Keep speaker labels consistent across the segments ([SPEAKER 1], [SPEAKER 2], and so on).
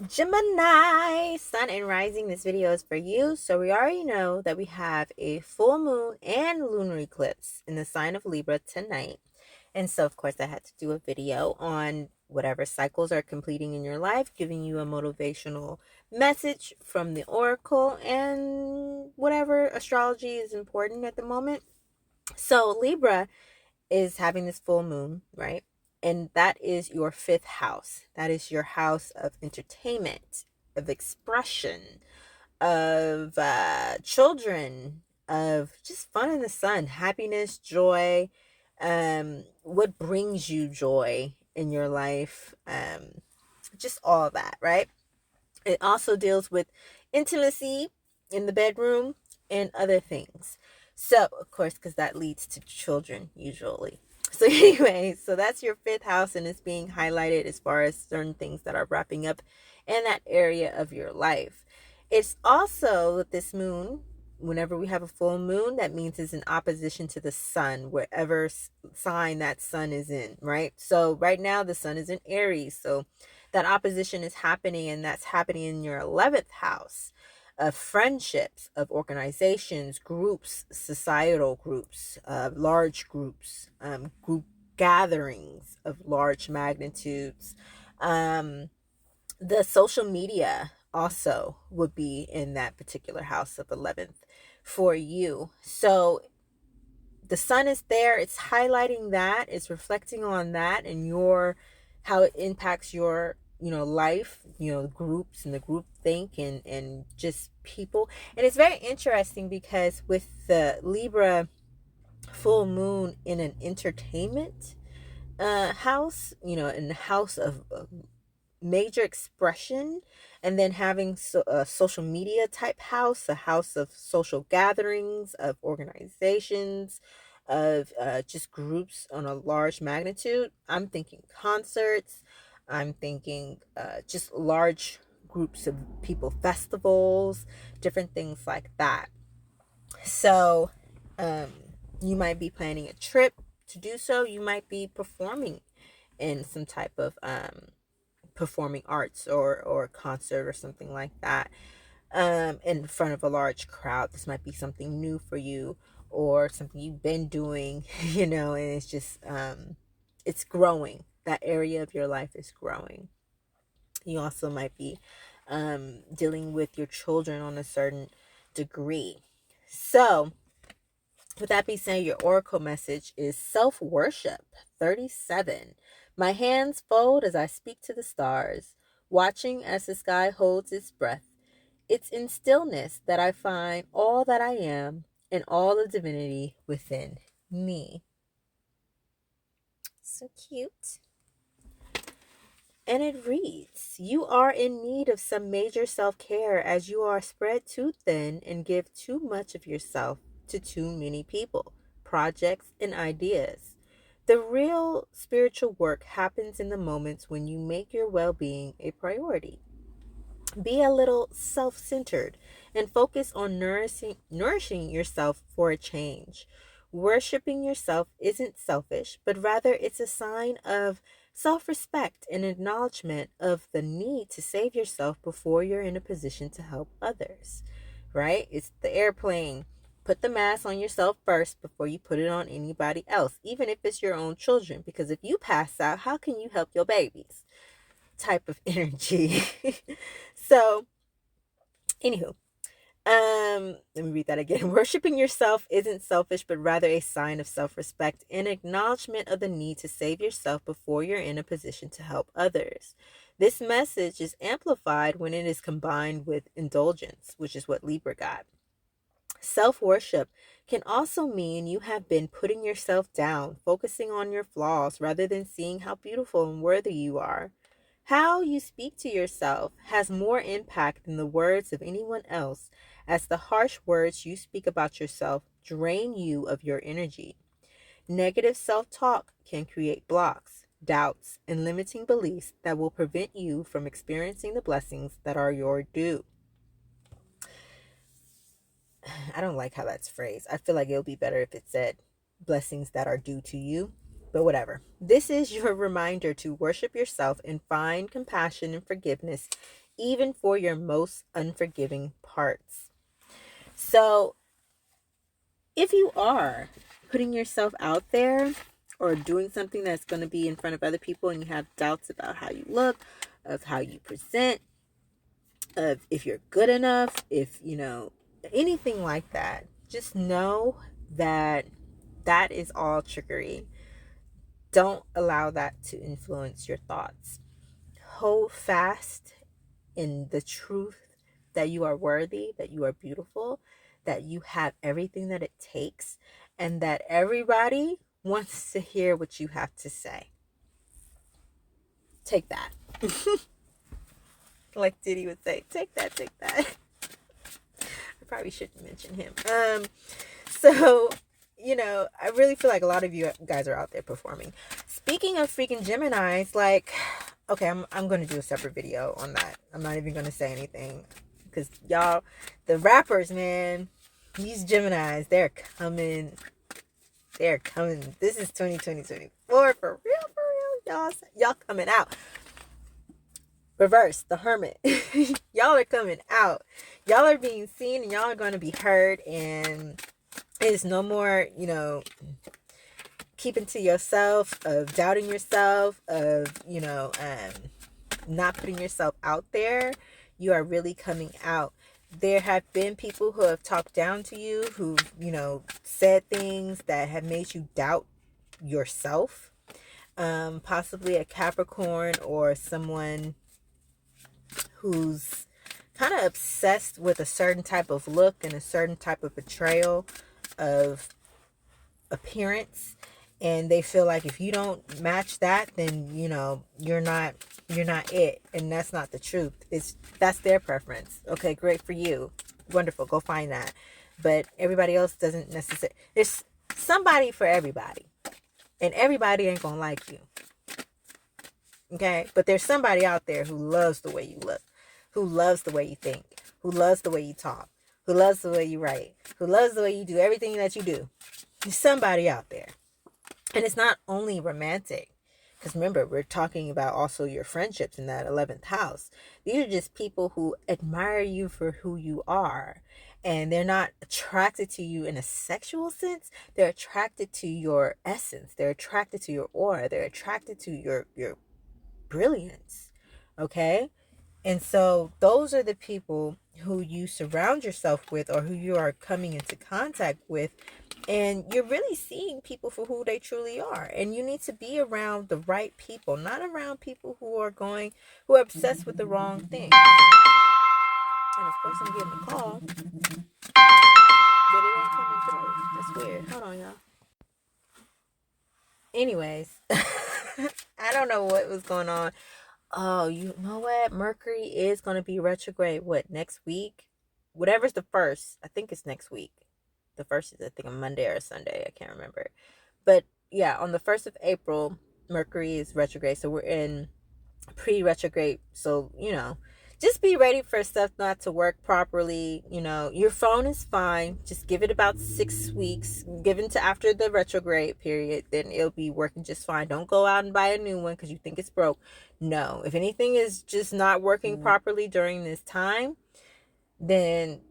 [SPEAKER 1] Gemini, Sun and Rising, this video is for you. So we already know that we have a full moon and lunar eclipse in the sign of Libra tonight. And so, of course, I had to do a video on whatever cycles are completing in your life, giving you a motivational message from the oracle and whatever astrology is important at the moment. So Libra is having this full moon, right? And that is your fifth house. That is your house of entertainment, of expression, of children, of just fun in the sun, happiness, joy, what brings you joy in your life, just all of that, right? It also deals with intimacy in the bedroom and other things. So, of course, because that leads to children usually. So, anyway, so that's your fifth house, and it's being highlighted as far as certain things that are wrapping up in that area of your life. It's also this moon. Whenever we have a full moon, that means it's in opposition to the sun, wherever sign that sun is in, right? So, right now, the sun is in Aries. So, that opposition is happening, and that's happening in your 11th house of friendships, of organizations, groups, societal groups, large groups, group gatherings of large magnitudes. The social media also would be in that particular house of 11th for you. So the sun is there, it's highlighting that, it's reflecting on that and your how it impacts your life, groups and the group think and just people. And it's very interesting because with the Libra full moon in an entertainment house, in the house of major expression, and then having a social media type house, a house of social gatherings, of organizations, of just groups on a large magnitude. I'm thinking concerts, I'm thinking just large groups of people, festivals, different things like that. So um, you might be planning a trip to do so, you might be performing in some type of performing arts or concert or something like that, in front of a large crowd. This might be something new for you or something you've been doing, and it's just it's growing. That area of your life is growing. You also might be dealing with your children on a certain degree. So with that being said, your oracle message is self-worship 37. My hands fold as I speak to the stars, watching as the sky holds its breath. It's in stillness that I find all that I am and all the divinity within me. So cute. And it reads, you are in need of some major self-care as you are spread too thin and give too much of yourself to too many people, projects, and ideas. The real spiritual work happens in the moments when you make your well-being a priority. Be a little self-centered and focus on nourishing yourself for a change. Worshipping yourself isn't selfish, but rather it's a sign of self-respect and acknowledgement of the need to save yourself before you're in a position to help others. Right? It's the airplane. Put the mask on yourself first before you put it on anybody else, even if it's your own children, because if you pass out, how can you help your babies? Type of energy. So, anywho, let me read that again. Worshipping yourself isn't selfish, but rather a sign of self-respect and acknowledgement of the need to save yourself before you're in a position to help others. This message is amplified when it is combined with indulgence, which is what Libra got. Self-worship can also mean you have been putting yourself down, focusing on your flaws rather than seeing how beautiful and worthy you are. How you speak to yourself has more impact than the words of anyone else, as the harsh words you speak about yourself drain you of your energy. Negative self-talk can create blocks, doubts, and limiting beliefs that will prevent you from experiencing the blessings that are your due. I don't like how that's phrased. I feel like it would be better if it said blessings that are due to you, but whatever. This is your reminder to worship yourself and find compassion and forgiveness even for your most unforgiving parts. So if you are putting yourself out there or doing something that's going to be in front of other people and you have doubts about how you look, of how you present, of if you're good enough, if anything like that, just know that that is all trickery. Don't allow that to influence your thoughts. Hold fast in the truth that you are worthy, that you are beautiful, that you have everything that it takes, and that everybody wants to hear what you have to say. Take that. Like Diddy would say, take that, take that. I probably shouldn't mention him. So, I really feel like a lot of you guys are out there performing. Speaking of freaking Geminis, like, okay, I'm going to do a separate video on that. I'm not even going to say anything. Because y'all, the rappers, man, these Geminis, they're coming. They're coming. This is 2024 for real, y'all coming out. Reverse, the Hermit. Y'all are coming out. Y'all are being seen and y'all are going to be heard. And it's no more, keeping to yourself, of doubting yourself, of, not putting yourself out there. You are really coming out. There have been people who have talked down to you, who, said things that have made you doubt yourself. Possibly a Capricorn or someone who's kind of obsessed with a certain type of look and a certain type of portrayal of appearance, and they feel like if you don't match that, then you're not it, and that's not the truth. That's their preference. Okay, great for you, wonderful, go find that. But everybody else doesn't necessarily. There's somebody for everybody, and everybody ain't gonna like you. Okay, but there's somebody out there who loves the way you look, who loves the way you think, who loves the way you talk, who loves the way you write, who loves the way you do everything that you do. There's somebody out there. And it's not only romantic, because remember, we're talking about also your friendships in that 11th house. These are just people who admire you for who you are. And they're not attracted to you in a sexual sense. They're attracted to your essence. They're attracted to your aura. They're attracted to your brilliance. Okay? And so those are the people who you surround yourself with, or who you are coming into contact with. And you're really seeing people for who they truly are. And you need to be around the right people, not around people who are obsessed with the wrong thing. And of course I'm getting a call, but it ain't coming through. That's weird. Hold on, y'all. Anyways, I don't know what was going on. Oh, you know what? Mercury is going to be retrograde, next week? Whatever's the first. I think it's next week. The first is, I think, a Monday or a Sunday. I can't remember. But yeah, on the 1st of April, Mercury is retrograde. So we're in pre-retrograde. So, just be ready for stuff not to work properly. Your phone is fine. Just give it about 6 weeks. Give it to after the retrograde period. Then it'll be working just fine. Don't go out and buy a new one because you think it's broke. No. If anything is just not working properly during this time, then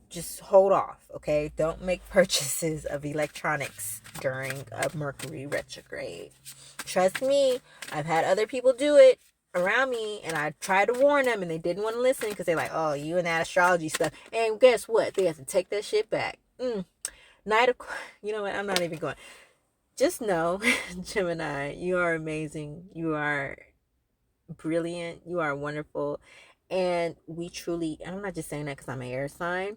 [SPEAKER 1] just hold off, okay? Don't make purchases of electronics during a Mercury retrograde. Trust me, I've had other people do it around me, and I tried to warn them, and they didn't want to listen because they're like, oh, you and that astrology stuff. And guess what? They have to take that shit back. Night of... You know what? I'm not even going. Just know, Gemini, you are amazing. You are brilliant. You are wonderful. And we truly... I'm not just saying that because I'm an air sign.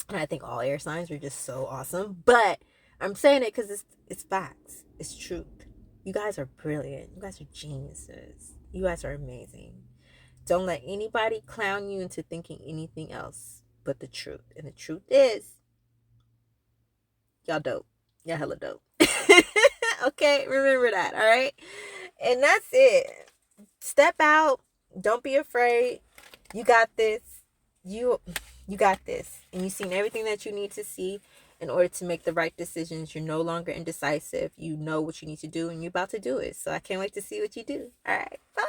[SPEAKER 1] And I think all air signs are just so awesome. But I'm saying it because it's facts. It's truth. You guys are brilliant. You guys are geniuses. You guys are amazing. Don't let anybody clown you into thinking anything else but the truth. And the truth is, y'all dope. Y'all hella dope. Okay? Remember that, all right? And that's it. Step out. Don't be afraid. You got this. You got this. And you've seen everything that you need to see in order to make the right decisions. You're no longer indecisive. You know what you need to do, and you're about to do it. So I can't wait to see what you do. All right. Bye.